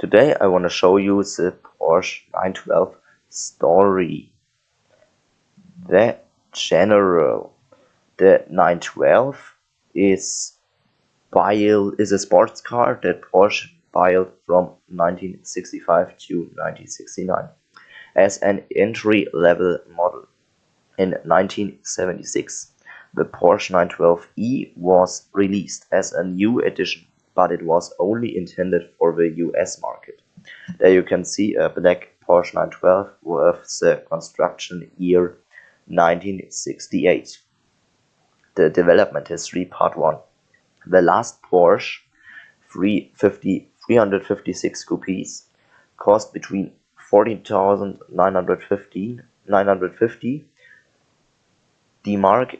Today I want to show you the Porsche 912 story. The general. The 912 is a sports car that Porsche built from 1965 to 1969 as an entry-level model. In 1976, the Porsche 912e was released as a new edition, but it was only intended for the US market. There you can see a black Porsche 912 with the construction year 1968. The development history part 1. The last Porsche 356 coupes cost between 14,950 D-Mark,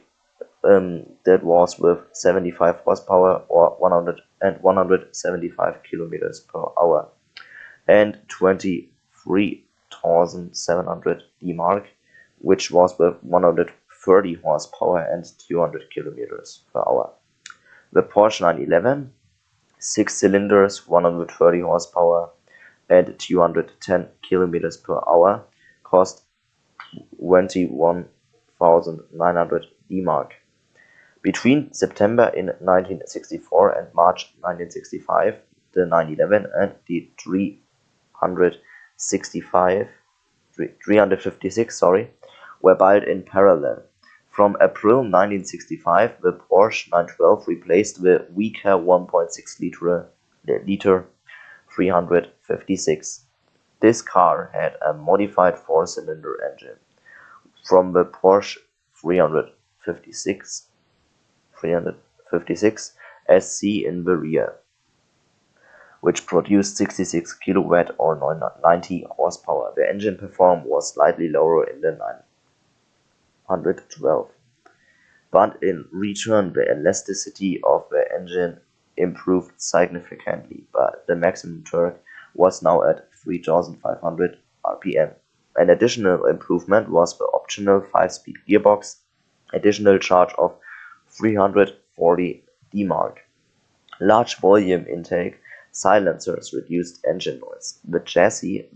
that was with 75 horsepower or 175 kilometers per hour, and 23,700 D-Mark, which was with 130 horsepower and 200 kilometers per hour. The Porsche 911, 6 cylinders, 130 horsepower and 210 kilometers per hour, cost 21,900 D-Mark. Between September in 1964 and March 1965, the 911 and the 356 were built in parallel. From April 1965, the Porsche 912 replaced the weaker 1.6 liter 356. This car had a modified 4-cylinder engine from the Porsche 356 SC in the rear, which produced 66 kilowatt or 90 horsepower. The engine performance was slightly lower in the 912, but in return the elasticity of the engine improved significantly, but the maximum torque was now at 3,500 rpm. An additional improvement was the optional 5-speed gearbox, additional charge of 340 D-Mark. Large volume intake silencers reduced engine noise. The chassis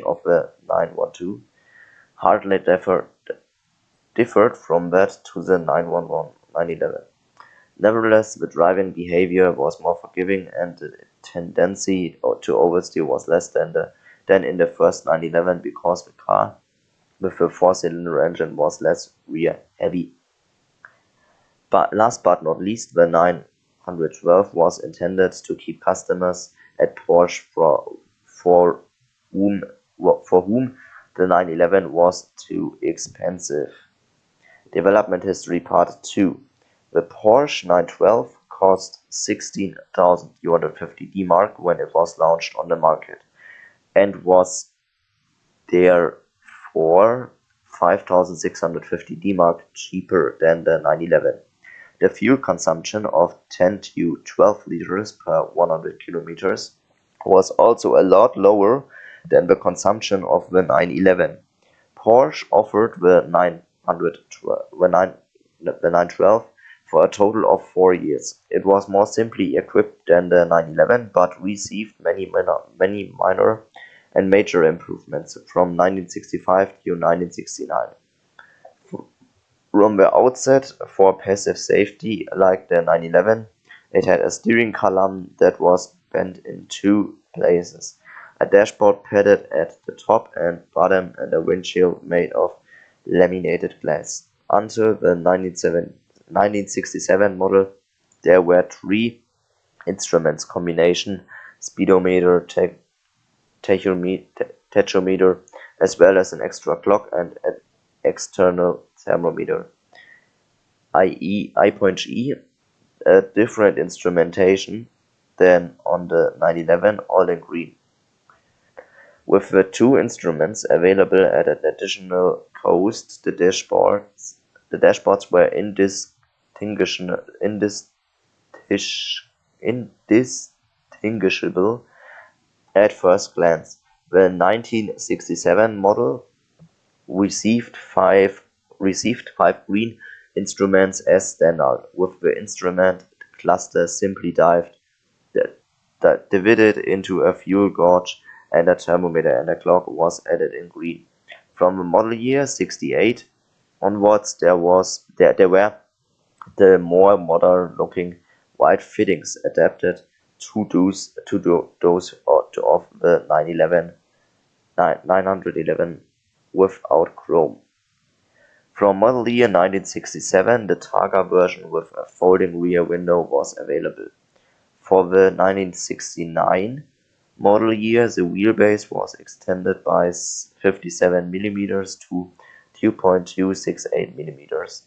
of the 912 hardly differed from that to the 911. Nevertheless, the driving behavior was more forgiving and the tendency to oversteer was less than in the first 911 because the car with the 4-cylinder engine was less rear heavy. But last but not least, the 912 was intended to keep customers at Porsche for whom the 911 was too expensive. Development history part 2. The Porsche 912 cost 16,250 D-Mark when it was launched on the market, and was therefore 5,650 D-Mark cheaper than the 911. The fuel consumption of 10 to 12 liters per 100 kilometers was also a lot lower than the consumption of the 911. Porsche offered the 912 for a total of 4 years. It was more simply equipped than the 911, but received many minor and major improvements from 1965 to 1969. From the outset, for passive safety, like the 911, it had a steering column that was bent in 2 places, a dashboard padded at the top and bottom, and a windshield made of laminated glass. Until the 1967 model, there were 3 instruments combination: speedometer, tachometer, as well as an extra clock and an external thermometer, i.e. I.E, a different instrumentation than on the 911, all in green. With the 2 instruments available at an additional cost, the dashboards were indistinguishable at first glance. The 1967 model received 5 green instruments as standard, with the instrument cluster simply divided into a fuel gauge, and a thermometer and a clock was added in green. From the model year 68 onwards, there were the more modern-looking white fittings adapted to those of the 911 without chrome. From model year 1967, the Targa version with a folding rear window was available. For the 1969 model year, the wheelbase was extended by 57 mm to 2.268 mm.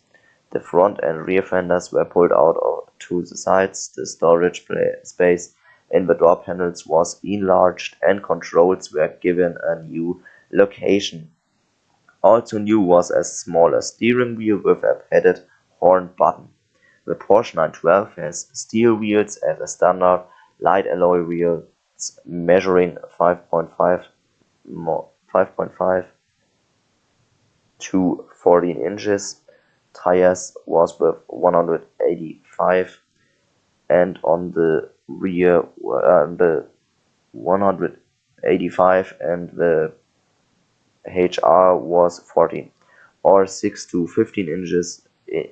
The front and rear fenders were pulled out to the sides, the storage space in the door panels was enlarged, and controls were given a new location. Also new was a smaller steering wheel with a padded horn button. The Porsche 912 has steel wheels as a standard, light alloy wheels measuring 5.5 to 14 inches. Tires was with 185, and on the rear the 185 and the HR was 14 or 6 to 15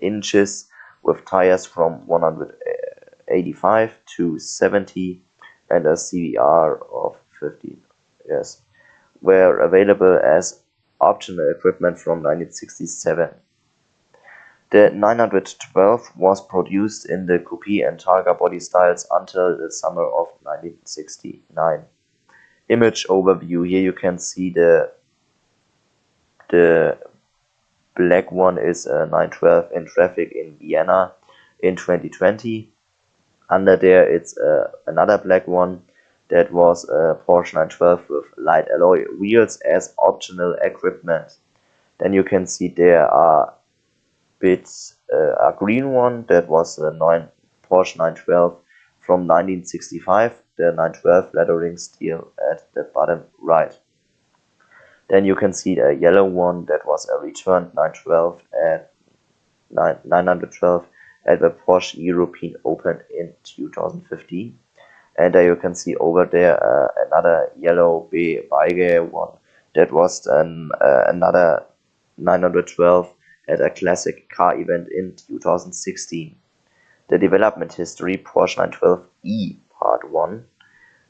inches with tires from 185 to 70 and a CVR of 15. Yes, were available as optional equipment from 1967. The 912 was produced in the coupe and Targa body styles until the summer of 1969. Image overview. Here you can see the black one is a 912 in traffic in Vienna in 2020. Under there it's another black one that was a Porsche 912 with light alloy wheels as optional equipment. Then you can see there are bits, a green one that was a Porsche 912 from 1965, the 912 lettering still at the bottom right. Then you can see a yellow one that was a returned 912 at 912 at the Porsche European Open in 2015. And you can see over there another yellow beige one that was another 912 at a classic car event in 2016. The development history: Porsche 912e Part 1.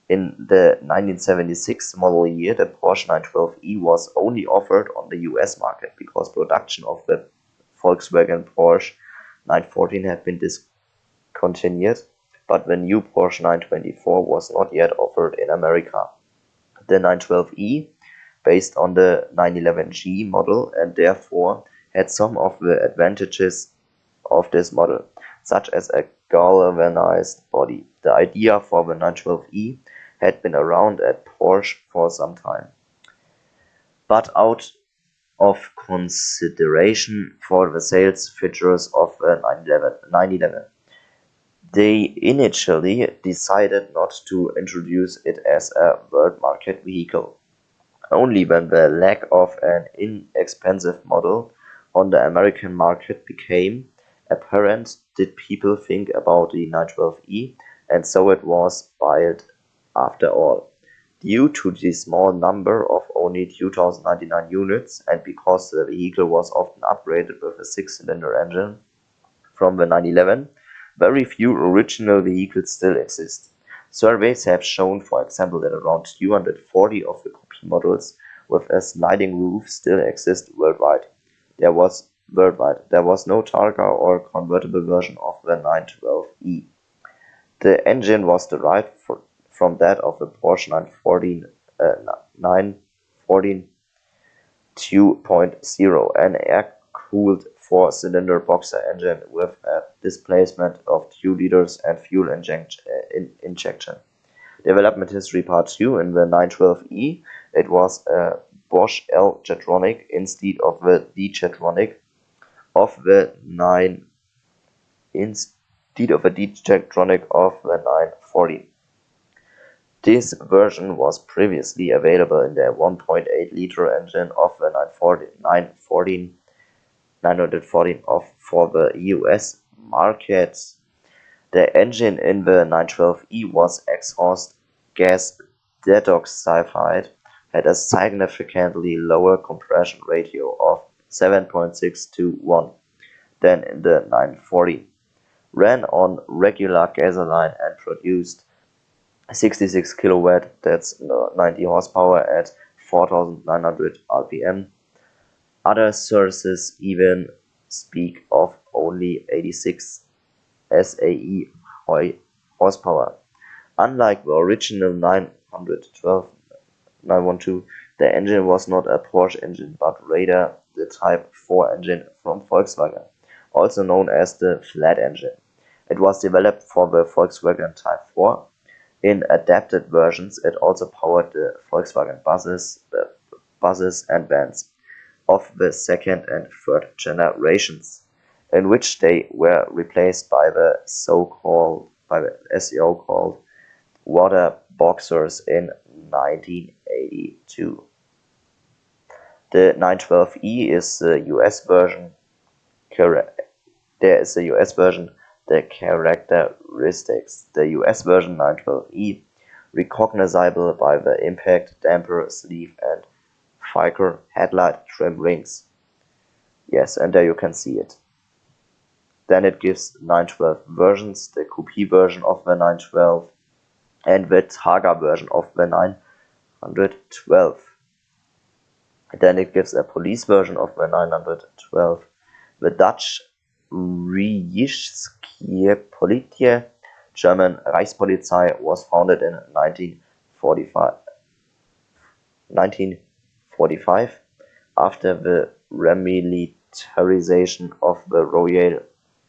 In the 1976 model year, the Porsche 912e was only offered on the US market because production of the Volkswagen Porsche 914 had been discontinued, but the new Porsche 924 was not yet offered in America. The 912e based on the 911G model and therefore had some of the advantages of this model, such as a galvanized body. The idea for the 912e had been around at Porsche for some time, but out of consideration for the sales features of the 911, they initially decided not to introduce it as a world market vehicle. Only when the lack of an inexpensive model on the American market became apparent did people think about the 912e, and so it was built after all. Due to the small number of only 2,099 units, and because the vehicle was often upgraded with a 6-cylinder engine from the 911, very few original vehicles still exist. Surveys have shown, for example, that around 240 of the coupe models with a sliding roof still exist worldwide. There was no Targa or convertible version of the 912e. The engine was derived from that of the Porsche 914 2.0, an air-cooled 4-cylinder boxer engine with a displacement of 2 liters and fuel injection. Development history Part 2. In the 912e, it was a Bosch L Jetronic instead of the D Jetronic of the 914. This version was previously available in the 1.8-liter engine of the 914 for the US market. The engine in the 912E was exhaust gas detoxified, had a significantly lower compression ratio of 7.6 to 1 than in the 940, ran on regular gasoline and produced 66 kilowatt, that's 90 horsepower at 4,900 RPM. Other sources even speak of only 86 SAE horsepower. Unlike the original 912, the engine was not a Porsche engine but rather the Type 4 engine from Volkswagen, also known as the flat engine. It was developed for the Volkswagen Type 4. In adapted versions, it also powered the Volkswagen buses and vans of the second and third generations, in which they were replaced by the SEO called water boxers in 1982. The 912E is the US version. There is a US version. The characteristics: the US version 912E, recognizable by the impact damper sleeve and thicker headlight trim rings. Yes, and there you can see it. Then it gives 912 versions, the coupe version of the 912 and the Targa version of the 912. Then it gives a police version of the 912. The Dutch Rijkspolitie, German Reichspolizei, was founded in 1945 after the remilitarization of the Royal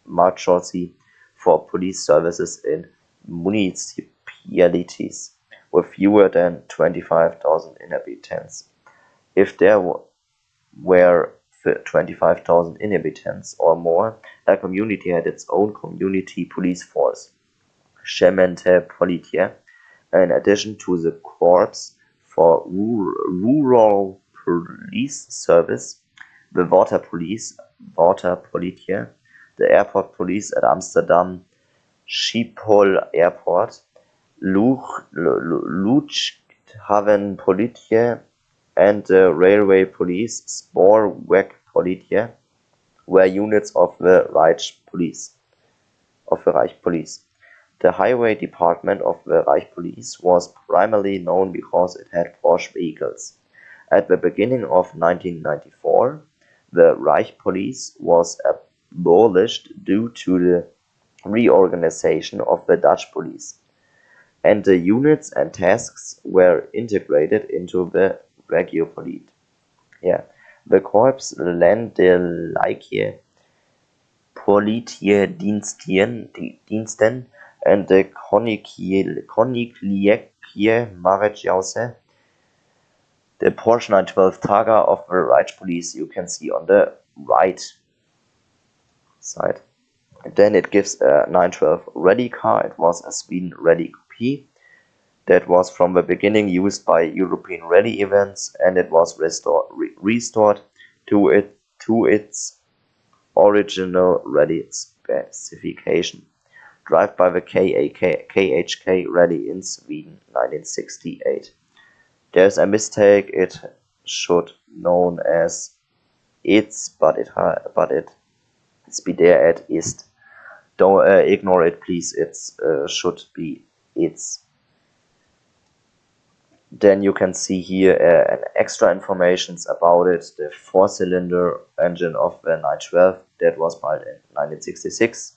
Marshalsea for police services in municipalities with fewer than 25,000 inhabitants. If there were 25,000 inhabitants or more, a community had its own community police force, Gemeentepolitie, in addition to the Corps for Rural Police Service, the Water Police, Waterpolitie, the Airport Police at Amsterdam Schiphol Airport, Luchthavenpolitie, and the Railway Police, Spoorwegpolitie, were units of the Reich Police. The Highway Department of the Reich Police was primarily known because it had Porsche vehicles. At the beginning of 1994, the Reich Police was abolished due to the reorganization of the Dutch police, and the units and tasks were integrated into the Regiopolitie. Yeah, the Corps Ländliche Politiediensten and the Koninklijke Marechaussee. The Porsche 912 Targa of the Reich Police you can see on the right side. Then it gives a 912 rally car. It was a Sweden rally coupe that was from the beginning used by European rally events, and it was restored to its original rally specification. Drive by the KHK rally in Sweden 1968. There's a mistake. It should known as its, but it's be there at ist. Don't ignore it, please. It's should be its. Then you can see here an extra informations about it. The 4-cylinder engine of the 912 that was built in 1966,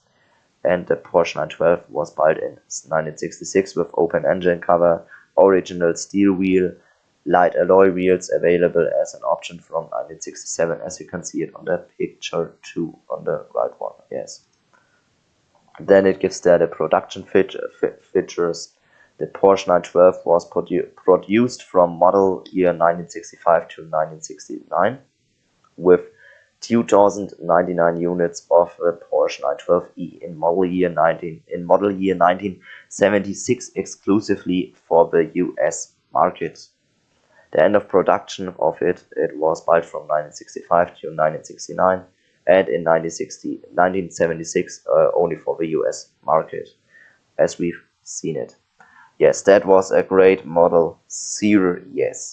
and the Porsche 912 was built in 1966 with open engine cover, original steel wheel, light alloy wheels available as an option from 1967, as you can see it on the picture 2 on the right one. Yes. Then it gives there the production features. The Porsche 912 was produced from model year 1965 to 1969 with 2,099 units of the Porsche 912E in model year 1976 exclusively for the US market. The end of production of it was built from 1965 to 1969 and in 1976 only for the US market, as we've seen it. Yes, that was a great Model Series. Yes.